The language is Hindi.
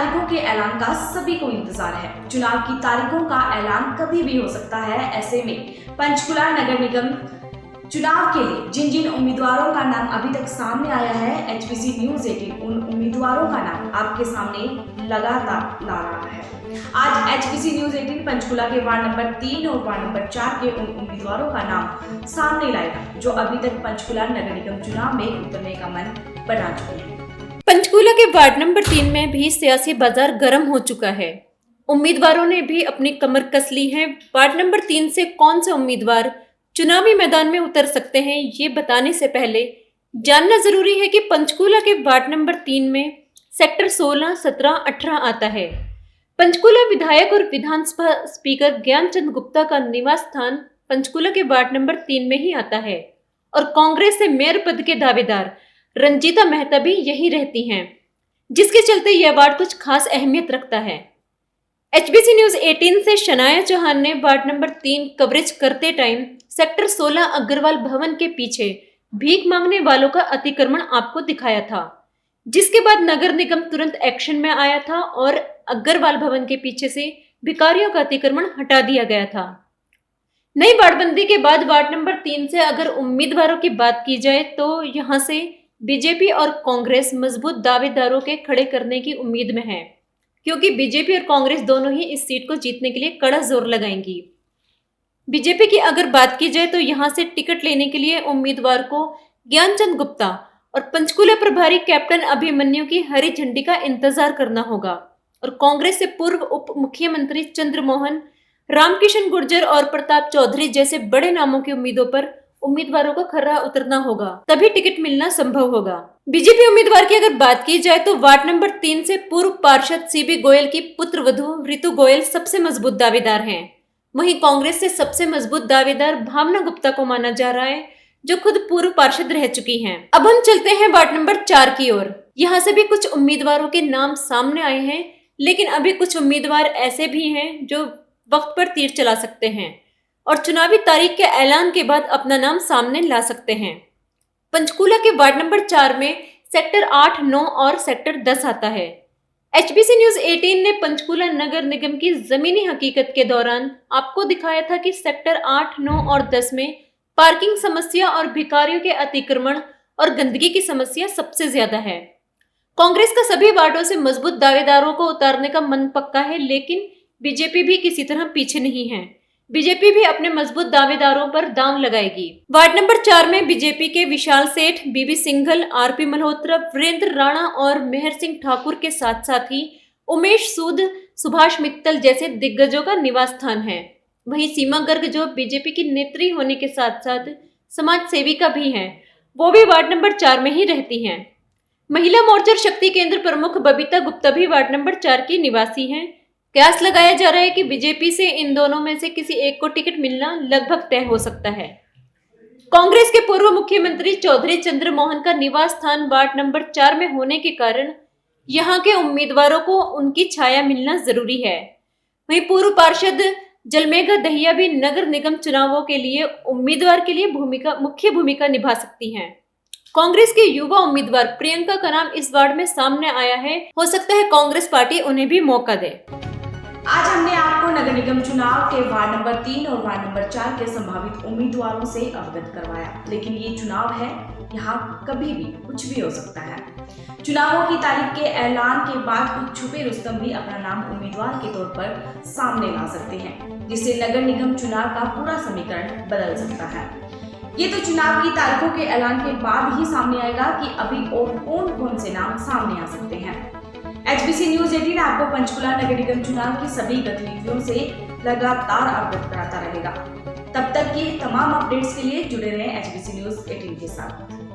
तारीखों के ऐलान का सभी को इंतजार है। चुनाव की तारीखों का ऐलान कभी भी हो सकता है। ऐसे में पंचकुला नगर निगम चुनाव के लिए जिन जिन उम्मीदवारों का नाम अभी तक सामने आया है, एचपीसी न्यूज 18 उन उम्मीदवारों का नाम आपके सामने लगातार ला रहा है। आज एचपीसी न्यूज 18 पंचकुला के वार्ड नंबर 3 और वार्ड नंबर 4 के उन उम्मीदवारों का नाम सामने लाएगा जो अभी तक पंचकुला नगर निगम चुनाव में उतरने का मन बना चुके हैं। पंचकुला के वार्ड नंबर 3 में भी सियासी बाजार गर्म हो चुका है। उम्मीदवारों ने भी अपनी कमर कस ली है। वार्ड नंबर 3 से कौन से उम्मीदवार चुनावी मैदान में उतर सकते हैं, ये बताने से पहले जानना जरूरी है कि पंचकुला के वार्ड नंबर 3 में सेक्टर 16, 17, 18 आता है। पंचकुला विधायक और विधानसभा स्पीकर ज्ञानचंद गुप्ता का निवास स्थान पंचकुला के वार्ड नंबर 3 में ही आता है और कांग्रेस से मेयर पद के दावेदार रंजीता मेहता भी यही रहती हैं, जिसके चलते यह वार्ड कुछ खास अहमियत रखता है। एचबीसी न्यूज 18 से शनाया चौहान ने वार्ड नंबर 3 कवरेज करते टाइम सेक्टर 16 अग्रवाल भवन के पीछे भीख मांगने वालों का अतिक्रमण आपको दिखाया था, जिसके बाद नगर निगम तुरंत एक्शन में आया था और अग्रवाल भवन के पीछे से भिखारियों का अतिक्रमण हटा दिया गया था। नई वार्डबंदी के बाद वार्ड नंबर 3 से अगर उम्मीदवारों की बात की जाए तो यहां से बीजेपी और कांग्रेस मजबूत दावेदारों के खड़े करने की उम्मीद में है, क्योंकि बीजेपी और कांग्रेस दोनों ही इस सीट को जीतने के लिए कड़ा जोर लगाएंगी। बीजेपी की अगर बात की जाए तो यहां से टिकट लेने के लिए उम्मीदवार को ज्ञानचंद गुप्ता और पंचकुला प्रभारी कैप्टन अभिमन्यु की हरी झंडी का इंतजार करना होगा और कांग्रेस से पूर्व उप मुख्यमंत्री चंद्रमोहन, रामकिशन गुर्जर और प्रताप चौधरी जैसे बड़े नामों की उम्मीदों पर उम्मीदवारों को खर्रा उतरना होगा, तभी टिकट मिलना संभव होगा। बीजेपी उम्मीदवार की अगर बात की जाए तो वार्ड नंबर 3 से पूर्व पार्षद सीबी गोयल की पुत्रवधू रितु गोयल सबसे मजबूत दावेदार हैं। वहीं कांग्रेस से सबसे मजबूत दावेदार भावना गुप्ता को माना जा रहा है, जो खुद पूर्व पार्षद रह चुकी हैं। अब हम चलते हैं वार्ड नंबर 4 की ओर। यहाँ से भी कुछ उम्मीदवारों के नाम सामने आए हैं, लेकिन अभी कुछ उम्मीदवार ऐसे भी हैं जो वक्त पर तीर चला सकते हैं और चुनावी तारीख के ऐलान के बाद अपना नाम सामने ला सकते हैं। पंचकुला के वार्ड नंबर 4 में सेक्टर 8, 9 और सेक्टर 10 आता है। एचबीसी न्यूज 18 ने पंचकुला नगर निगम की जमीनी हकीकत के दौरान आपको दिखाया था कि सेक्टर 8, 9 और 10 में पार्किंग समस्या और भिखारियों के अतिक्रमण और गंदगी की समस्या सबसे ज्यादा है। कांग्रेस का सभी वार्डों से मजबूत दावेदारों को उतारने का मन पक्का है, लेकिन बीजेपी भी किसी तरह पीछे नहीं है। बीजेपी भी अपने मजबूत दावेदारों पर दांव लगाएगी। वार्ड नंबर 4 में बीजेपी के विशाल सेठ, बीबी सिंघल, आरपी मल्होत्रा, वीरेंद्र राणा और मेहर सिंह ठाकुर के साथ साथ ही उमेश सूद, सुभाष मित्तल जैसे दिग्गजों का निवास स्थान है। वहीं सीमा गर्ग, जो बीजेपी की नेत्री होने के साथ साथ समाज सेविका भी हैं, वो भी वार्ड नंबर 4 में ही रहती हैं। महिला मोर्चा शक्ति केंद्र प्रमुख बबीता गुप्ता भी वार्ड नंबर 4 की निवासी हैं। कयास लगाया जा रहा है कि बीजेपी से इन दोनों में से किसी एक को टिकट मिलना लगभग तय हो सकता है। कांग्रेस के पूर्व मुख्यमंत्री चौधरी चंद्रमोहन का निवास स्थान वार्ड नंबर 4 में होने के कारण यहां के उम्मीदवारों को उनकी छाया मिलना जरूरी है। वहीं पूर्व पार्षद जलमेघा दहिया भी नगर निगम चुनावों के लिए उम्मीदवार के लिए मुख्य भूमिका निभा सकती हैं। कांग्रेस के युवा उम्मीदवार प्रियंका का नाम इस वार्ड में सामने आया है। हो सकता है कांग्रेस पार्टी उन्हें भी मौका दे। आज हमने आपको नगर निगम चुनाव के वार्ड नंबर 3 और वार्ड नंबर 4 के संभावित उम्मीदवारों से अवगत करवाया, लेकिन ये चुनाव है, यहाँ कभी भी कुछ भी हो सकता है। चुनावों की तारीख के ऐलान के बाद कुछ छुपे रुस्तम भी अपना नाम उम्मीदवार के तौर पर सामने ला सकते हैं, जिससे नगर निगम चुनाव का पूरा समीकरण बदल सकता है। ये तो चुनाव की तारीखों के ऐलान के बाद ही सामने आएगा कि अभी और कौन से नाम सामने आ सकते हैं। एचबीसी न्यूज 18 आपको पंचकुला नगर निगम चुनाव की सभी गतिविधियों से लगातार अवगत कराता रहेगा। तब तक की तमाम अपडेट्स के लिए जुड़े रहें एचबीसी न्यूज 18 के साथ।